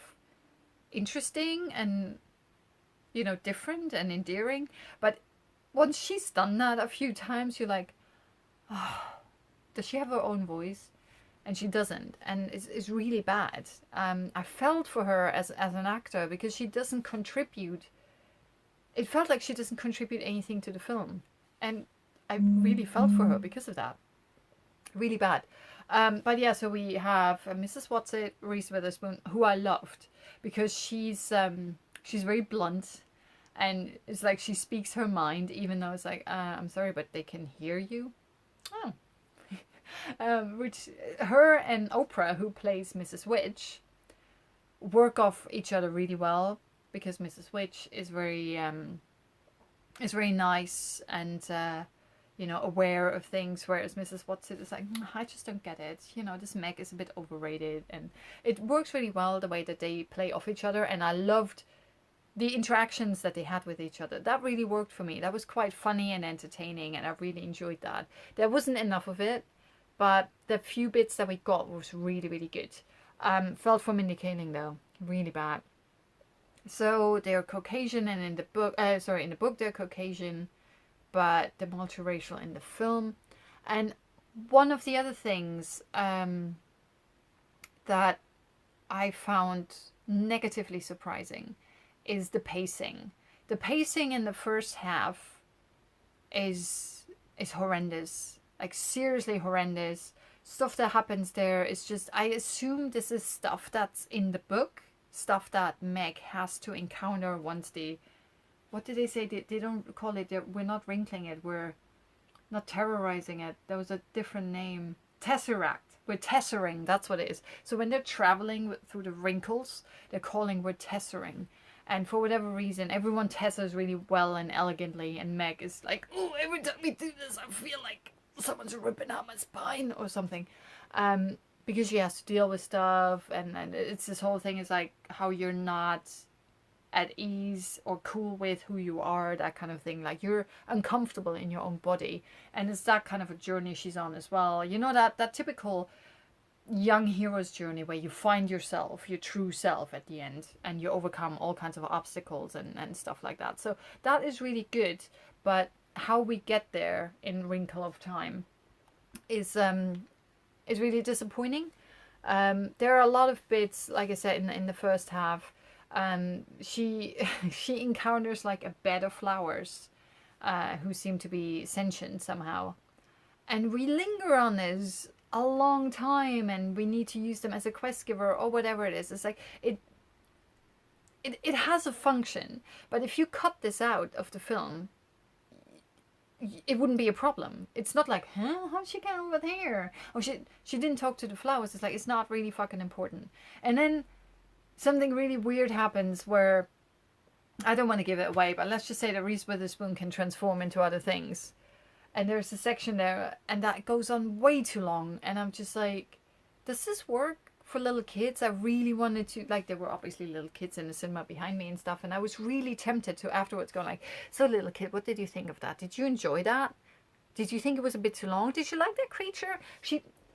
interesting and, you know, different and endearing. But once she's done that a few times, you're like, oh, does she have her own voice? And she doesn't, and it's really bad. I felt for her as an actor because she doesn't contribute. It felt like she doesn't contribute anything to the film, and I really felt for her because of that. Really bad. But yeah, so we have Mrs. Watson, Reese Witherspoon, who I loved because she's very blunt, and it's like she speaks her mind, even though it's like, I'm sorry, but they can hear you. Oh. Which her and Oprah, who plays Mrs. Witch, work off each other really well because Mrs. Witch is very nice and you know, aware of things, whereas Mrs. Watson is like, I just don't get it. You know, this Meg is a bit overrated, and it works really well the way that they play off each other. And I loved the interactions that they had with each other. That really worked for me. That was quite funny and entertaining, and I really enjoyed that. There wasn't enough of it, but the few bits that we got was really, really good. Felt for Mindy Kaling though, really bad. So they're Caucasian, and in the book, in the book they're Caucasian, but they're multiracial in the film. And one of the other things that I found negatively surprising is the pacing. The pacing in the first half is horrendous. Like, seriously horrendous. Stuff that happens there is just, I assume this is stuff that's in the book. Stuff that Meg has to encounter once they, what did they say? They don't call it, we're not wrinkling it, we're not terrorizing it. There was a different name. Tesseract. We're tessering, that's what it is. So when they're traveling through the wrinkles, they're calling we're tessering. And for whatever reason, everyone tessers really well and elegantly, and Meg is like, oh, every time we do this, I feel like someone's ripping out my spine or something, because she has to deal with stuff, and it's this whole thing is like how you're not at ease or cool with who you are, that kind of thing, like you're uncomfortable in your own body, and it's that kind of a journey she's on as well. You know, that typical young hero's journey where you find yourself, your true self at the end, and you overcome all kinds of obstacles and stuff like that. So that is really good, but how we get there in Wrinkle of Time is really disappointing. There are a lot of bits, like I said, in the first half. She she encounters like a bed of flowers, who seem to be sentient somehow, and we linger on this a long time, and we need to use them as a quest giver or whatever it is. It's like it has a function, but if you cut this out of the film, it wouldn't be a problem. It's not like, huh, how'd she get over there? Oh, she didn't talk to the flowers. It's like, it's not really fucking important. And then something really weird happens where, I don't want to give it away, but let's just say that Reese Witherspoon can transform into other things. And there's a section there, and that goes on way too long. And I'm just like, does this work for little kids? I really wanted to, like, there were obviously little kids in the cinema behind me and stuff, and I was really tempted to afterwards go like, so little kid, what did you think of that? Did you enjoy that? Did you think it was a bit too long? Did you like that creature?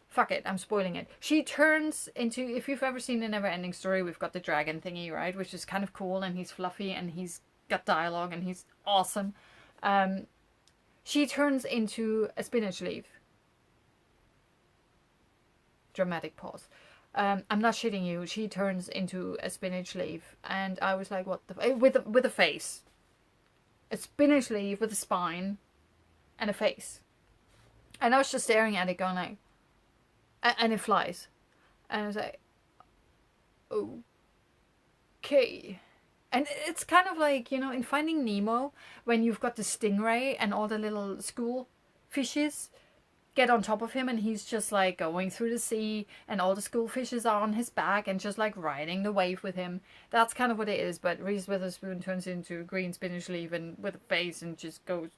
Fuck it, I'm spoiling it. She turns into, if you've ever seen the Never Ending Story, we've got the dragon thingy, right? Which is kind of cool, and he's fluffy, and he's got dialogue, and he's awesome. She turns into a spinach leaf. Dramatic pause. I'm not shitting you. She turns into a spinach leaf, and I was like, "What the?" With a face, a spinach leaf with a spine, and a face, and I was just staring at it, going like, and it flies, and I was like, "Okay." And it's kind of like, you know, in Finding Nemo, when you've got the stingray and all the little school fishes get on top of him, and he's just like going through the sea, and all the school fishes are on his back and just like riding the wave with him. That's kind of what it is, but Reese Witherspoon turns into a green spinach leaf and with a face and just goes,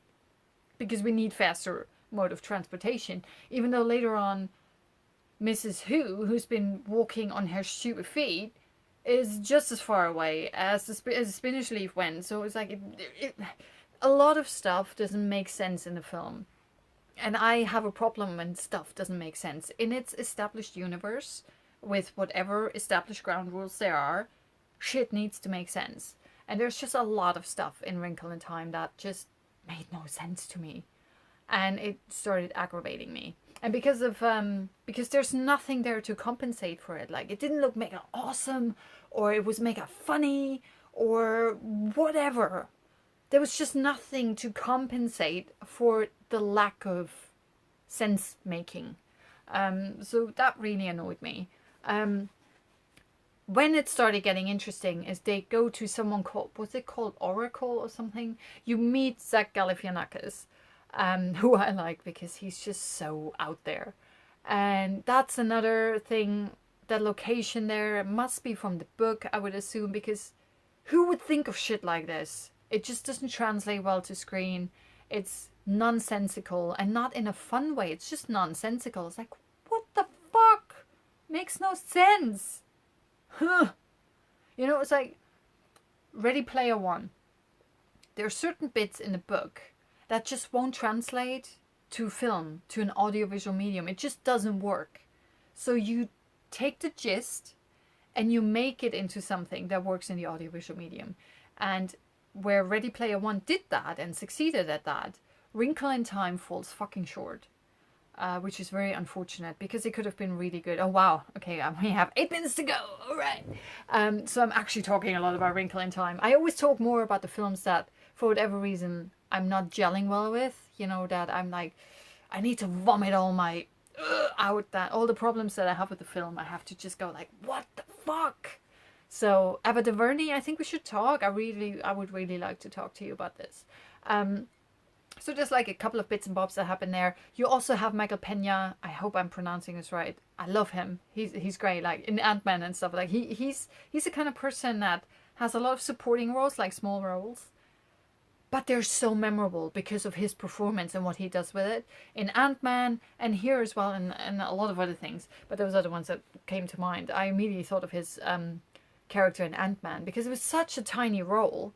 because we need faster mode of transportation. Even though later on, Mrs. Who's been walking on her stupid feet, is just as far away as the spinach leaf went. So it's like, a lot of stuff doesn't make sense in the film. And I have a problem when stuff doesn't make sense. In its established universe, with whatever established ground rules there are, shit needs to make sense. And there's just a lot of stuff in Wrinkle in Time that just made no sense to me. And it started aggravating me. And because there's nothing there to compensate for it. Like, it didn't look mega awesome, or it was mega funny, or whatever. There was just nothing to compensate for the lack of sense making. So that really annoyed me. When it started getting interesting is they go to someone called, what's it called, Oracle or something? You meet Zach Galifianakis, who I like because he's just so out there. And that's another thing, the location there must be from the book, I would assume, because who would think of shit like this? It just doesn't translate well to screen. It's nonsensical, and not in a fun way. It's just nonsensical. It's like, what the fuck? Makes no sense. Huh. You know, it's like Ready Player One. There are certain bits in the book that just won't translate to film, to an audiovisual medium. It just doesn't work. So you take the gist and you make it into something that works in the audiovisual medium. And where Ready Player One did that and succeeded at that, Wrinkle in Time falls fucking short. Which is very unfortunate because it could have been really good. Oh wow, okay, we have 8 minutes to go, alright. So I'm actually talking a lot about Wrinkle in Time. I always talk more about the films that, for whatever reason, I'm not gelling well with. You know, that I'm like, I need to vomit all my out, that all the problems that I have with the film, I have to just go like, what the fuck? So Ava DuVernay, I think we should talk. I would really like to talk to you about this. So there's like a couple of bits and bobs that happen there. You also have Michael Pena. I hope I'm pronouncing this right. I love him. He's great. Like in Ant-Man and stuff. Like he's the kind of person that has a lot of supporting roles, like small roles, but they're so memorable because of his performance and what he does with it in Ant-Man and here as well, and a lot of other things. But those are the ones that came to mind. I immediately thought of his character in Ant-Man because it was such a tiny role.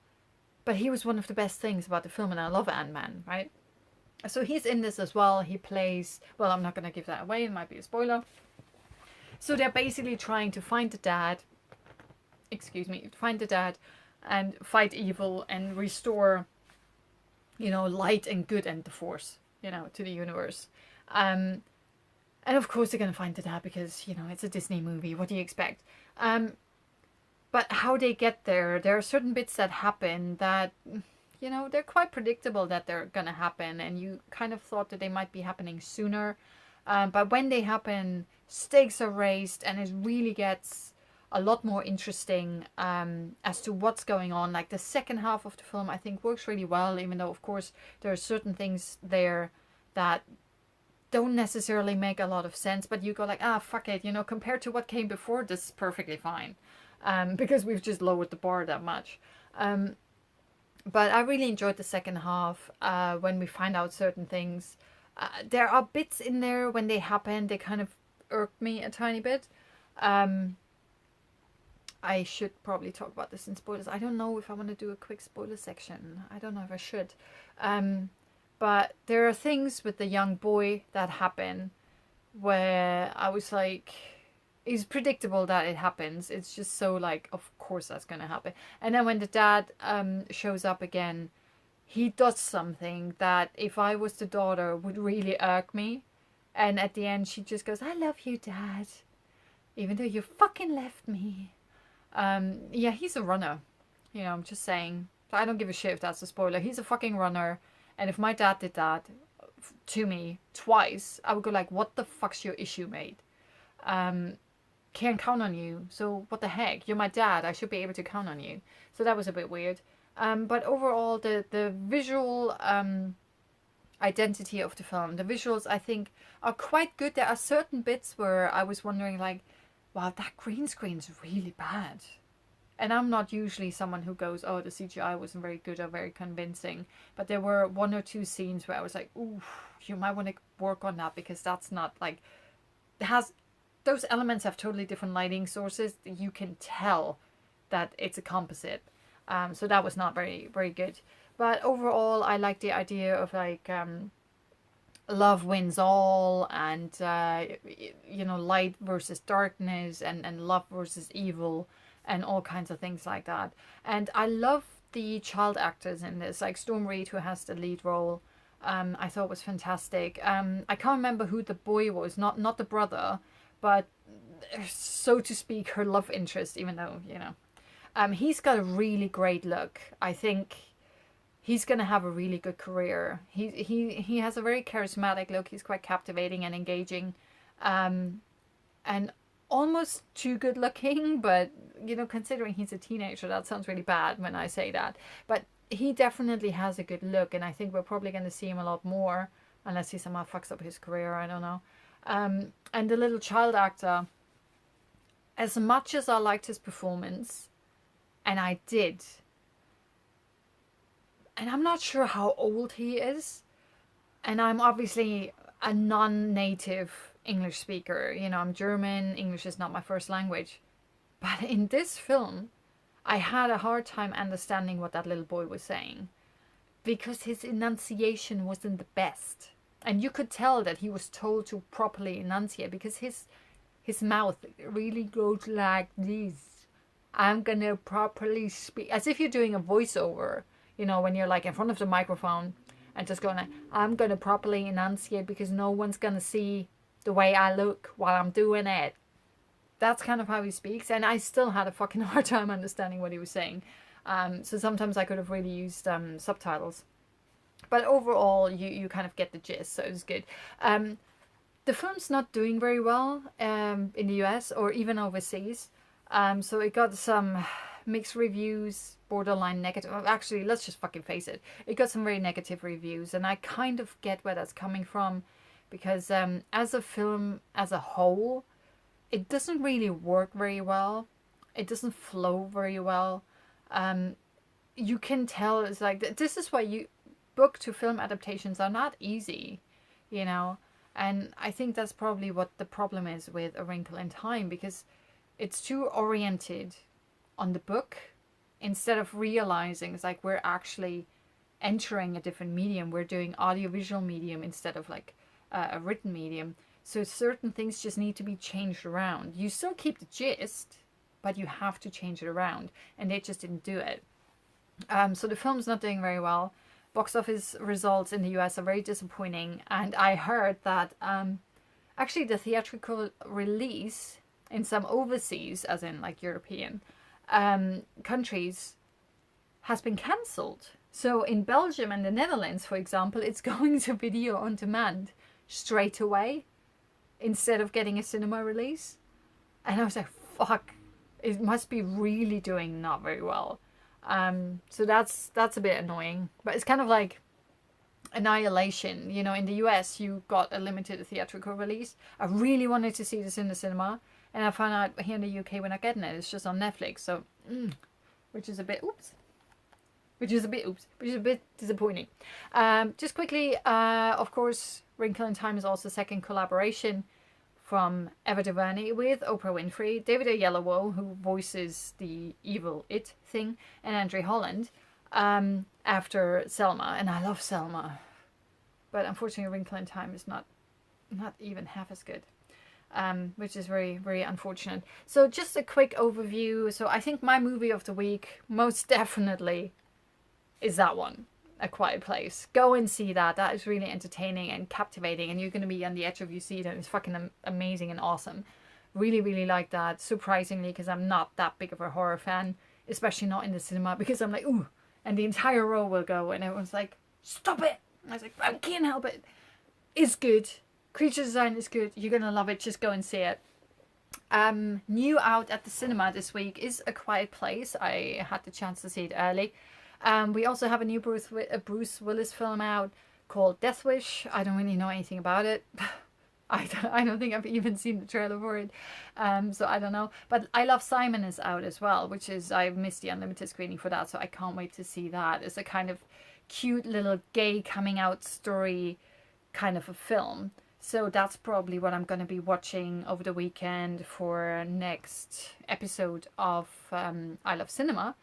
But he was one of the best things about the film, and I love Ant-Man, right? So he's in this as well. He plays... Well, I'm not going to give that away. It might be a spoiler. So they're basically trying to find the dad... Excuse me. Find the dad and fight evil and restore, you know, light and good and the force, you know, to the universe. And of course they're going to find the dad because, you know, it's a Disney movie. What do you expect? But how they get there are certain bits that happen that, you know, they're quite predictable that they're going to happen. And you kind of thought that they might be happening sooner. But when they happen, stakes are raised and it really gets a lot more interesting as to what's going on. Like the second half of the film, I think, works really well, even though, of course, there are certain things there that don't necessarily make a lot of sense. But you go like, fuck it. You know, compared to what came before, this is perfectly fine. Because we've just lowered the bar that much. But I really enjoyed the second half when we find out certain things. There are bits in there when they happen, they kind of irk me a tiny bit. I should probably talk about this in spoilers. I don't know if I want to do a quick spoiler section. I don't know if I should. But there are things with the young boy that happen where I was like... It's predictable that it happens. It's just so like, of course that's going to happen. And then when the dad shows up again, he does something that if I was the daughter would really irk me. And at the end she just goes, I love you, Dad. Even though you fucking left me. Yeah, he's a runner. You know, I'm just saying. I don't give a shit if that's a spoiler. He's a fucking runner. And if my dad did that to me twice, I would go like, what the fuck's your issue, mate? Can't count on you, so what the heck? You're my dad, I should be able to count on you. So that was a bit weird. But overall, the visual identity of the film, the visuals, I think, are quite good. There are certain bits where I was wondering like, wow, that green screen's really bad. And I'm not usually someone who goes, oh, the CGI wasn't very good or very convincing. But there were 1 or 2 scenes where I was like, ooh, you might want to work on that because that's not like... It has... Those elements have totally different lighting sources. You can tell that it's a composite. So that was not very, very good. But overall, I like the idea of like love wins all, and light versus darkness, and love versus evil, and all kinds of things like that. And I love the child actors in this, like Storm Reid, who has the lead role. I thought was fantastic. I can't remember who the boy was, not the brother, but so to speak, her love interest. Even though he's got a really great look. I think he's gonna have a really good career. He has a very charismatic look. He's quite captivating and engaging, and almost too good looking. But considering he's a teenager, that sounds really bad when I say that. But he definitely has a good look, and I think we're probably going to see him a lot more, unless he somehow fucks up his career. I don't know. And the little child actor, as much as I liked his performance, and I did. And I'm not sure how old he is. And I'm obviously a non-native English speaker. I'm German. English is not my first language. But in this film, I had a hard time understanding what that little boy was saying. Because his enunciation wasn't the best. And you could tell that he was told to properly enunciate. Because his mouth really goes like this. I'm gonna properly speak. As if you're doing a voiceover. When you're like in front of the microphone and just going like, I'm going to properly enunciate because no one's going to see the way I look while I'm doing it. That's kind of how he speaks. And I still had a fucking hard time understanding what he was saying. So sometimes I could have really used subtitles. But overall, you kind of get the gist. So it was good. The film's not doing very well in the US or even overseas. So it got some mixed reviews, borderline negative. Actually, let's just fucking face it. It got some very negative reviews, and I kind of get where that's coming from, because as a film as a whole, it doesn't really work very well. It doesn't flow very well. You can tell it's like, this is why book to film adaptations are not easy, and I think that's probably what the problem is with A Wrinkle in Time, because it's too oriented on the book instead of realizing it's like we're actually entering a different medium. We're doing audiovisual medium instead of like a written medium. So certain things just need to be changed around. You still keep the gist, but you have to change it around. And they just didn't do it. So the film's not doing very well. Box office results in the US are very disappointing. And I heard that actually the theatrical release in some overseas, as in like European countries, has been cancelled. So in Belgium and the Netherlands, for example, it's going to video on demand straight away instead of getting a cinema release. And I was like, fuck, it must be really doing not very well. So that's a bit annoying. But it's kind of like Annihilation. In the US, you got a limited theatrical release. I really wanted to see this in the cinema. And I found out here in the UK we're not getting it. It's just on Netflix. So, which is a bit disappointing. Just quickly, of course, Wrinkle in Time is also the second collaboration from Eva DuVernay with Oprah Winfrey, David Oyelowo, who voices the evil It thing, and Andre Holland, after Selma. And I love Selma. But unfortunately, Wrinkle in Time is not even half as good. Which is very, very unfortunate. So just a quick overview. So I think my movie of the week most definitely is that one, A Quiet Place. Go and see that. That is really entertaining and captivating, and you're going to be on the edge of your seat, and it's fucking amazing and awesome. Really, really like that. Surprisingly, because I'm not that big of a horror fan, especially not in the cinema, because I'm like, ooh, and the entire row will go, and everyone's like, stop it. I was like, I can't help it. It's good. Creature design is good. You're going to love it. Just go and see it. New out at the cinema this week is A Quiet Place. I had the chance to see it early. We also have a new Bruce Willis film out called Death Wish. I don't really know anything about it. I don't think I've even seen the trailer for it. So I don't know. But I Love Simon is out as well, which is, I've missed the unlimited screening for that, so I can't wait to see that. It's a kind of cute little gay coming out story kind of a film. So that's probably what I'm going to be watching over the weekend for next episode of I Love Cinema.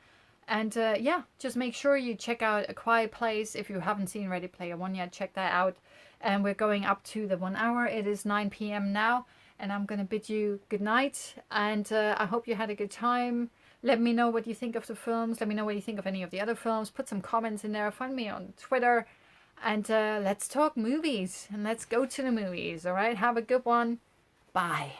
And yeah, just make sure you check out A Quiet Place. If you haven't seen Ready Player One yet, check that out. and we're going up to the 1 hour. It is 9 p.m. now, and I'm gonna bid you good night, and I hope you had a good time. Let me know what you think of the films. Let me know what you think of any of the other films. Put some comments in there. Find me on Twitter, and let's talk movies, and let's go to the movies. All right, have a good one. Bye.